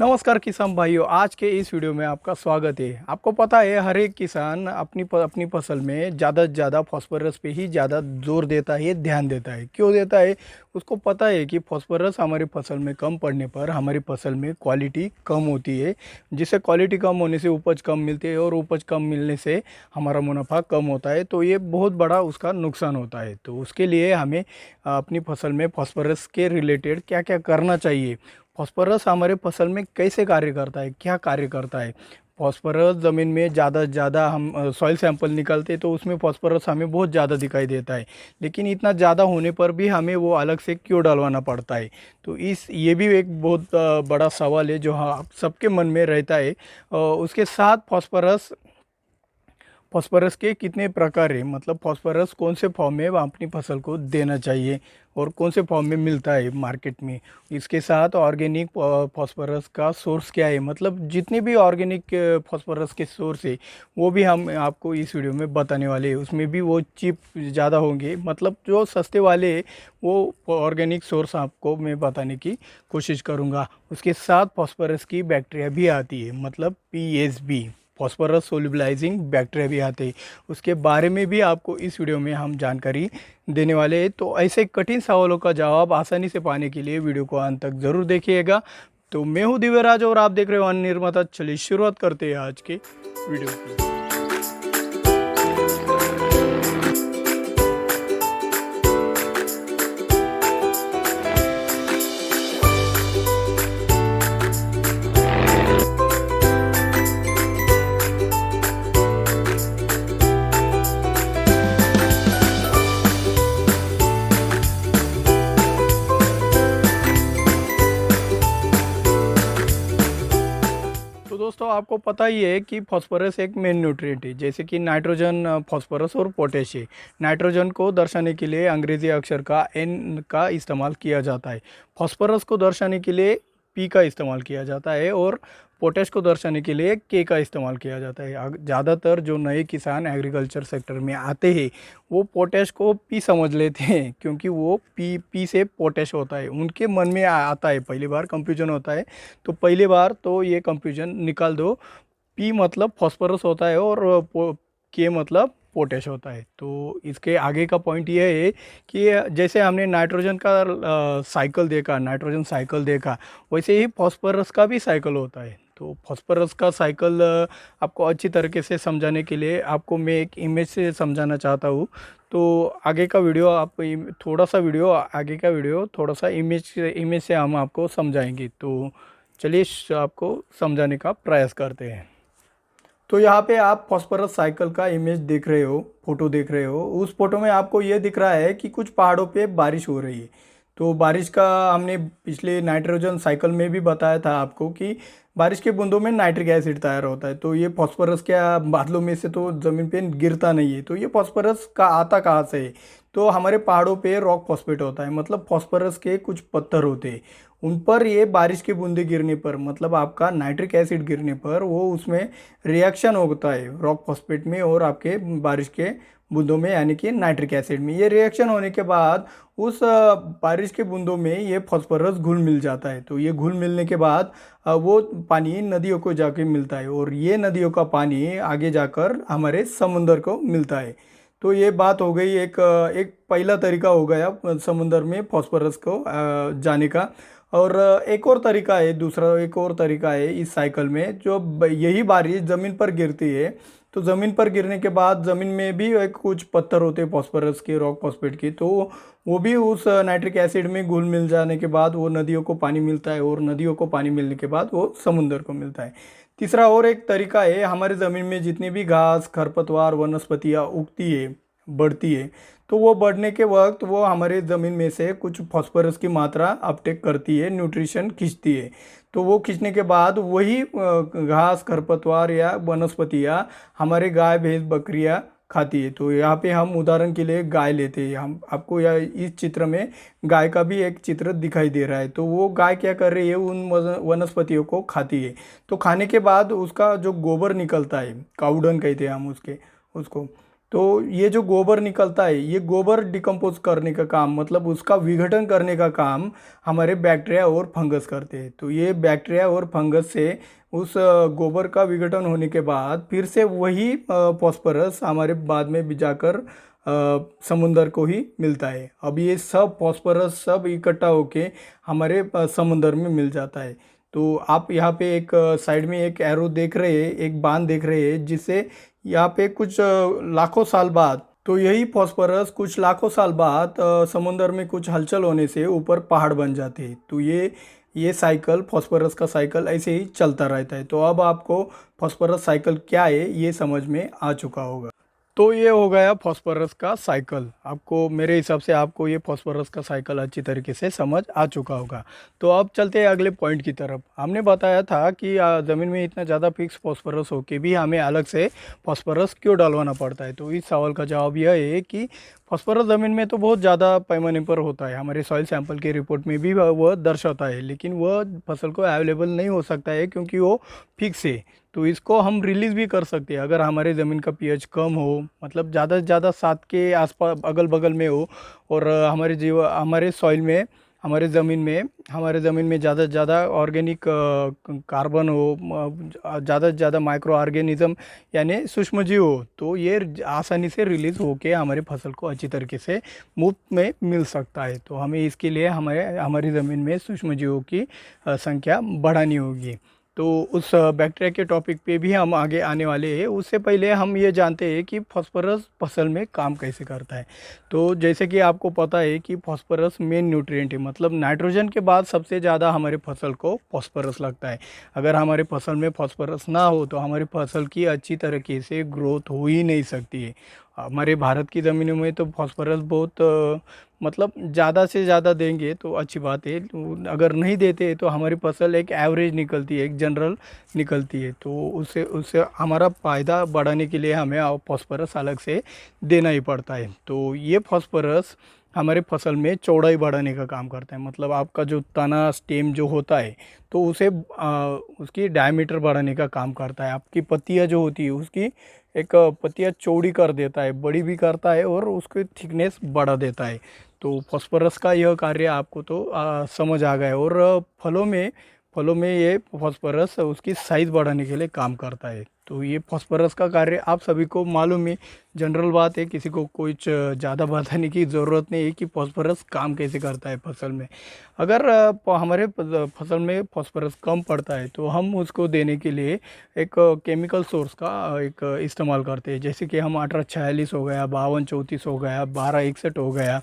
नमस्कार किसान भाइयों, आज के इस वीडियो में आपका स्वागत है। आपको पता है हर एक किसान अपनी फसल में ज़्यादा से ज़्यादा फास्फोरस पे ही ज़्यादा जोर देता है, ध्यान देता है। क्यों देता है? उसको पता है कि फास्फोरस हमारी फसल में कम पड़ने पर हमारी फसल में क्वालिटी कम होती है, जिससे क्वालिटी कम होने से उपज कम मिलती है और उपज कम मिलने से हमारा मुनाफा कम होता है। तो ये बहुत बड़ा उसका नुकसान होता है। तो उसके लिए हमें अपनी फसल में फास्फोरस के रिलेटेड क्या क्या करना चाहिए, फास्फोरस हमारे फसल में कैसे कार्य करता है, क्या कार्य करता है। फास्फोरस ज़मीन में ज़्यादा से ज़्यादा हम सॉइल सैंपल निकालते तो उसमें फास्फोरस हमें बहुत ज़्यादा दिखाई देता है, लेकिन इतना ज़्यादा होने पर भी हमें वो अलग से क्यों डलवाना पड़ता है। तो ये भी एक बहुत बड़ा सवाल है जो हाँ सबके मन में रहता है। उसके साथ फास्फोरस के कितने प्रकार हैं, मतलब फास्फोरस कौन से फॉर्म में अपनी फसल को देना चाहिए और कौन से फॉर्म में मिलता है मार्केट में। इसके साथ ऑर्गेनिक फास्फोरस का सोर्स क्या है, मतलब जितने भी ऑर्गेनिक फास्फोरस के सोर्स है वो भी हम आपको इस वीडियो में बताने वाले हैं। उसमें भी वो चीप ज़्यादा होंगे, मतलब जो सस्ते वाले वो ऑर्गेनिक सोर्स आपको मैं बताने की कोशिश करूँगा। उसके साथ फास्फोरस की बैक्टीरिया भी आती है, मतलब PSB, फॉस्फोरस सोल्युबलाइजिंग बैक्टीरिया भी आते हैं। उसके बारे में भी आपको इस वीडियो में हम जानकारी देने वाले हैं। तो ऐसे कठिन सवालों का जवाब आसानी से पाने के लिए वीडियो को अंत तक ज़रूर देखिएगा। तो मैं हूं दिव्यराज और आप देख रहे हो अन्न निर्माता। चलिए शुरुआत करते हैं आज के वीडियो की। तो दोस्तों आपको पता ही है कि फास्फोरस एक मेन न्यूट्रिएंट है, जैसे कि नाइट्रोजन, फास्फोरस और पोटेश है। नाइट्रोजन को दर्शाने के लिए अंग्रेजी अक्षर का N का इस्तेमाल किया जाता है। फास्फोरस को दर्शाने के लिए P का इस्तेमाल किया जाता है और पोटेश को दर्शाने के लिए K का इस्तेमाल किया जाता है। ज़्यादातर जो नए किसान एग्रीकल्चर सेक्टर में आते हैं वो पोटेश को P समझ लेते हैं, क्योंकि वो P से पोटेश होता है। उनके मन में आता है, पहली बार कंफ्यूजन होता है। तो पहली बार तो ये कंफ्यूजन निकाल दो। P मतलब फास्फोरस होता है और K मतलब पोटेश होता है। तो इसके आगे का पॉइंट ये है कि जैसे हमने नाइट्रोजन का साइकिल देखा, नाइट्रोजन साइकिल देखा, वैसे ही फास्फोरस का भी साइकिल होता है। तो फास्फोरस का साइकिल आपको अच्छी तरीके से समझाने के लिए आपको मैं एक इमेज से समझाना चाहता हूँ। तो आगे का वीडियो थोड़ा सा इमेज से हम आपको समझाएंगे। तो चलिए आपको समझाने का प्रयास करते हैं। तो यहाँ पे आप फास्फोरस साइकिल का इमेज देख रहे हो, फोटो देख रहे हो। उस फोटो में आपको ये दिख रहा है कि कुछ पहाड़ों पे बारिश हो रही है। तो बारिश का हमने पिछले नाइट्रोजन साइकिल में भी बताया था आपको कि बारिश के बूंदों में नाइट्रिक एसिड तैयार होता है। तो ये फास्फोरस क्या बादलों में से तो ज़मीन पे गिरता नहीं है। तो ये फास्फोरस का आता कहाँ से है? तो हमारे पहाड़ों पे रॉक फॉस्फेट होता है, मतलब फास्फोरस के कुछ पत्थर होते हैं। उन पर ये बारिश की बूंदें गिरने पर, मतलब आपका नाइट्रिक एसिड गिरने पर वो उसमें रिएक्शन होता है रॉक फॉस्फेट में और आपके बारिश के बूंदों में, यानी कि नाइट्रिक एसिड में। ये रिएक्शन होने के बाद उस बारिश के बूंदों में ये फास्फोरस घुल मिल जाता है। तो ये घुल मिलने के बाद वो पानी नदियों को जाके मिलता है और ये नदियों का पानी आगे जाकर हमारे समुंदर को मिलता है। तो ये बात हो गई, एक पहला तरीका हो गया समुंदर में फास्फोरस को जाने का। और एक और तरीका है इस साइकिल में, जो यही बारिश ज़मीन पर गिरती है। तो ज़मीन पर गिरने के बाद ज़मीन में भी एक कुछ पत्थर होते हैं फास्फोरस के, रॉक फॉस्फेट के। तो वो भी उस नाइट्रिक एसिड में घुल मिल जाने के बाद वो नदियों को पानी मिलता है और नदियों को पानी मिलने के बाद वो समुंदर को मिलता है। तीसरा और एक तरीका है, हमारे ज़मीन में जितनी भी घास, खरपतवार, वनस्पतियाँ उगती है, बढ़ती है, तो वो बढ़ने के वक्त वो हमारे ज़मीन में से कुछ फास्फोरस की मात्रा अपटेक करती है, न्यूट्रिशन खींचती है। तो वो खींचने के बाद वही घास, खरपतवार या वनस्पतियाँ हमारे गाय, भैंस, बकरियाँ खाती है। तो यहाँ पे हम उदाहरण के लिए गाय लेते हैं। हम आपको या इस चित्र में गाय का भी एक चित्र दिखाई दे रहा है। तो वो गाय क्या कर रही है, उन वनस्पतियों को खाती है। तो खाने के बाद उसका जो गोबर निकलता है, काउडन कहते हैं हम उसको, तो ये जो गोबर निकलता है, ये गोबर डिकम्पोज करने का काम, मतलब उसका विघटन करने का काम हमारे बैक्टीरिया और फंगस करते हैं। तो ये बैक्टीरिया और फंगस से उस गोबर का विघटन होने के बाद फिर से वही फॉस्फोरस हमारे बाद में भी जाकर समुंदर को ही मिलता है। अब ये सब फॉस्फोरस सब इकट्ठा होके हमारे समुंदर में मिल जाता है। तो आप यहाँ पे एक साइड में एक एरो देख रहे हैं, एक बांध देख रहे हैं, जिससे यहाँ पे कुछ लाखों साल बाद, तो यही फॉस्फोरस कुछ लाखों साल बाद समुंदर में कुछ हलचल होने से ऊपर पहाड़ बन जाते हैं। तो ये साइकिल, फॉस्फोरस का साइकिल ऐसे ही चलता रहता है। तो अब आपको फॉस्फोरस साइकिल क्या है ये समझ में आ चुका होगा। तो ये हो गया फॉस्फोरस का साइकिल। आपको, मेरे हिसाब से आपको ये फॉस्फोरस का साइकिल अच्छी तरीके से समझ आ चुका होगा। तो अब चलते हैं अगले पॉइंट की तरफ। हमने बताया था कि ज़मीन में इतना ज़्यादा फिक्स फॉस्फोरस हो के भी हमें अलग से फॉस्फोरस क्यों डलवाना पड़ता है। तो इस सवाल का जवाब यह है कि फॉस्फोरस ज़मीन में तो बहुत ज़्यादा पैमाने पर होता है, हमारे सॉइल सैंपल की रिपोर्ट में भी वह दर्शाता है, लेकिन वह फसल को अवेलेबल नहीं हो सकता है क्योंकि वो फिक्स है। तो इसको हम रिलीज़ भी कर सकते हैं अगर हमारे ज़मीन का पीएच कम हो, मतलब ज़्यादा से ज़्यादा 7 के आसपास अगल बगल में हो, और हमारे सॉइल में, हमारे ज़मीन में ज़्यादा से ज़्यादा ऑर्गेनिक कार्बन हो, ज़्यादा से ज़्यादा माइक्रो ऑर्गेनिज्म यानी सूक्ष्मजीव हो, तो ये आसानी से रिलीज़ होके हमारे फसल को अच्छी तरीके से मुफ्त में मिल सकता है। तो हमें इसके लिए हमारी ज़मीन में सूक्ष्मजीवों की संख्या बढ़ानी होगी। तो उस बैक्टीरिया के टॉपिक पे भी हम आगे आने वाले हैं। उससे पहले हम ये जानते हैं कि फॉस्फोरस फसल में काम कैसे करता है। तो जैसे कि आपको पता है कि फॉस्फोरस मेन न्यूट्रिएंट है, मतलब नाइट्रोजन के बाद सबसे ज़्यादा हमारे फसल को फॉस्फोरस लगता है। अगर हमारे फसल में फॉस्फोरस ना हो तो हमारी फसल की अच्छी तरीके से ग्रोथ हो ही नहीं सकती है। हमारे भारत की ज़मीनों में तो फॉस्फोरस बहुत मतलब ज़्यादा से ज़्यादा देंगे तो अच्छी बात है, तो अगर नहीं देते तो हमारी फसल एक एवरेज निकलती है, एक जनरल निकलती है। तो उससे उससे हमारा फ़ायदा बढ़ाने के लिए हमें फॉस्फोरस अलग से देना ही पड़ता है। तो ये फॉस्फोरस हमारे फसल में चौड़ाई बढ़ाने का काम करता है, मतलब आपका जो तना स्टेम जो होता है तो उसे उसकी डायमीटर बढ़ाने का काम करता है। आपकी पत्तियाँ जो होती है उसकी एक पत्तियाँ चौड़ी कर देता है, बड़ी भी करता है और उसकी थिकनेस बढ़ा देता है। तो फॉस्फोरस का यह कार्य आपको तो समझ आ गया। और फलों में ये फॉस्फोरस उसकी साइज़ बढ़ाने के लिए काम करता है। तो ये फॉस्फोरस का कार्य आप सभी को मालूम है, जनरल बात है, किसी को कुछ ज़्यादा बताने की ज़रूरत नहीं है कि फॉस्फोरस काम कैसे करता है फसल में। अगर हमारे फसल में फॉस्फोरस कम पड़ता है तो हम उसको देने के लिए एक केमिकल सोर्स का एक इस्तेमाल करते हैं, जैसे कि हम 1846 हो गया, 5234 हो गया, 1261 हो गया,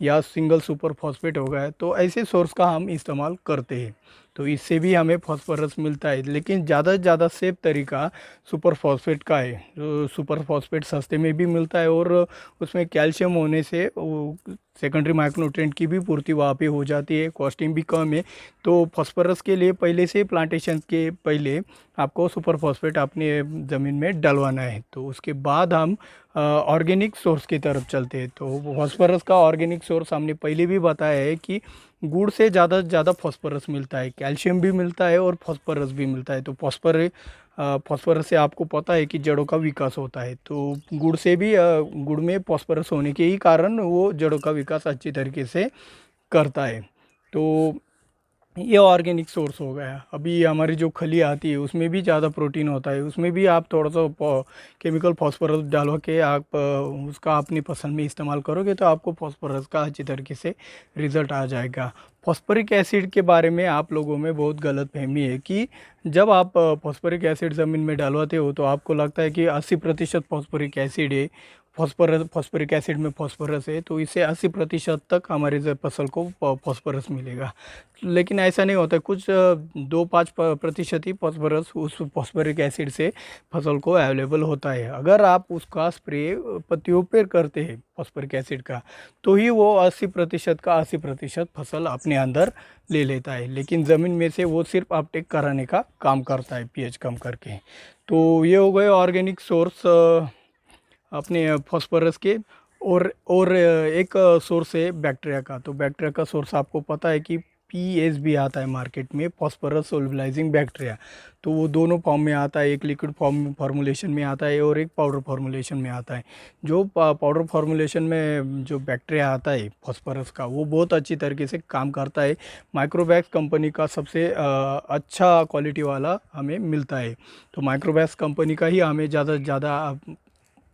या सिंगल सुपर फॉस्फेट हो गया। तो ऐसे सोर्स का हम इस्तेमाल करते हैं। तो इससे भी हमें फॉस्फोरस मिलता है, लेकिन ज़्यादा से ज़्यादा सेफ तरीका सुपर फॉस्फेट का है। जो सुपर फॉस्फेट सस्ते में भी मिलता है और उसमें कैल्शियम होने से सेकेंडरी माइक्रोन्यूट्रिएंट की भी पूर्ति वहाँ पे हो जाती है, कॉस्टिंग भी कम है। तो फॉस्फोरस के लिए पहले से प्लांटेशन के पहले आपको सुपर फॉस्फेट अपने ज़मीन में डलवाना है। तो उसके बाद हम ऑर्गेनिक सोर्स की तरफ चलते हैं। तो फॉस्फोरस का ऑर्गेनिक सोर्स हमने पहले भी बताया है कि गुड़ से ज़्यादा से ज़्यादा फॉस्फोरस मिलता है, कैल्शियम भी मिलता है और फॉस्फोरस भी मिलता है। तो फॉस्फोरस से आपको पता है कि जड़ों का विकास होता है। तो गुड़ से भी गुड़ में फॉस्फोरस होने के ही कारण वो जड़ों का विकास अच्छी तरीके से करता है। तो ये ऑर्गेनिक सोर्स हो गया। अभी हमारी जो खली आती है उसमें भी ज़्यादा प्रोटीन होता है, उसमें भी आप थोड़ा सा केमिकल फॉस्फोरस डालो के आप उसका अपनी पसंद में इस्तेमाल करोगे तो आपको फॉस्फोरस का अच्छी तरीके से रिज़ल्ट आ जाएगा। फॉस्फोरिक एसिड के बारे में आप लोगों में बहुत गलतफहमी है कि जब आप फॉस्फोरिक एसिड ज़मीन में डालवाते हो तो आपको लगता है कि 80% फॉस्फोरिक एसिड है, फॉस्फोरिक एसिड में फॉस्फोरस है, तो इससे 80% तक हमारे फसल को फॉस्फोरस मिलेगा। लेकिन ऐसा नहीं होता, कुछ 2-5% ही फॉस्फोरस उस फॉस्फोरिक एसिड से फसल को अवेलेबल होता है। अगर आप उसका स्प्रे पत्तियों पर करते हैं फॉस्फोरिक एसिड का, तो ही वो 80% का 80% फसल अपने अंदर ले लेता है, लेकिन ज़मीन में से वो सिर्फ अपटेक कराने का काम करता है पीएच कम करके। तो ये हो गए ऑर्गेनिक सोर्स अपने फॉस्फोरस के। और एक सोर्स है बैक्टीरिया का। तो बैक्टीरिया का सोर्स आपको पता है कि PSB आता है मार्केट में, फॉस्फोरस सोल्युबलाइजिंग बैक्टीरिया। तो वो दोनों फॉर्म में आता है, एक लिक्विड फॉर्मुलेशन में आता है और एक पाउडर फॉर्मुलेशन में आता है। जो पाउडर फॉर्मुलेशन में जो बैक्टीरिया आता है फॉस्फोरस का, वो बहुत अच्छी तरीके से काम करता है। माइक्रोवैक्स कंपनी का सबसे अच्छा क्वालिटी वाला हमें मिलता है। तो माइक्रोवैक्स कंपनी का ही हमें ज़्यादा से ज़्यादा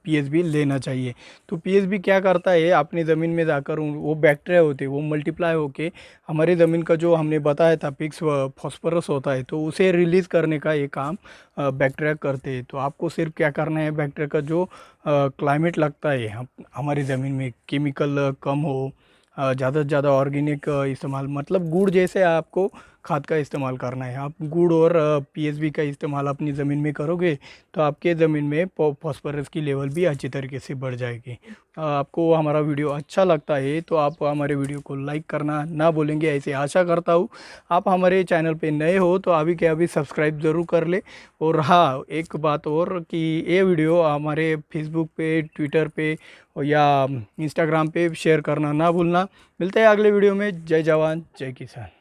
PSB लेना चाहिए। तो PSB क्या करता है, अपनी ज़मीन में जाकर वो बैक्टीरिया होते हैं, वो मल्टीप्लाई होके हमारी ज़मीन का जो हमने बताया था फिक्स फॉस्फोरस होता है, तो उसे रिलीज़ करने का ये काम बैक्टीरिया करते हैं। तो आपको सिर्फ क्या करना है, बैक्टीरिया का जो क्लाइमेट लगता है हमारी ज़मीन में, केमिकल कम हो, ज़्यादा से ज़्यादा ऑर्गेनिक इस्तेमाल, मतलब गुड़ जैसे आपको खाद का इस्तेमाल करना है। आप गुड़ और PSB का इस्तेमाल अपनी ज़मीन में करोगे तो आपके ज़मीन में फॉस्फोरस की लेवल भी अच्छी तरीके से बढ़ जाएगी। आपको हमारा वीडियो अच्छा लगता है तो आप हमारे वीडियो को लाइक करना ना भूलेंगे, ऐसे आशा करता हूँ। आप हमारे चैनल पे नए हो तो अभी के अभी सब्सक्राइब ज़रूर कर ले। और हाँ, एक बात और कि ये वीडियो हमारे फेसबुक पे, ट्विटर पे या इंस्टाग्राम पे शेयर करना ना भूलना। मिलते हैं अगले वीडियो में। जय जवान जय किसान।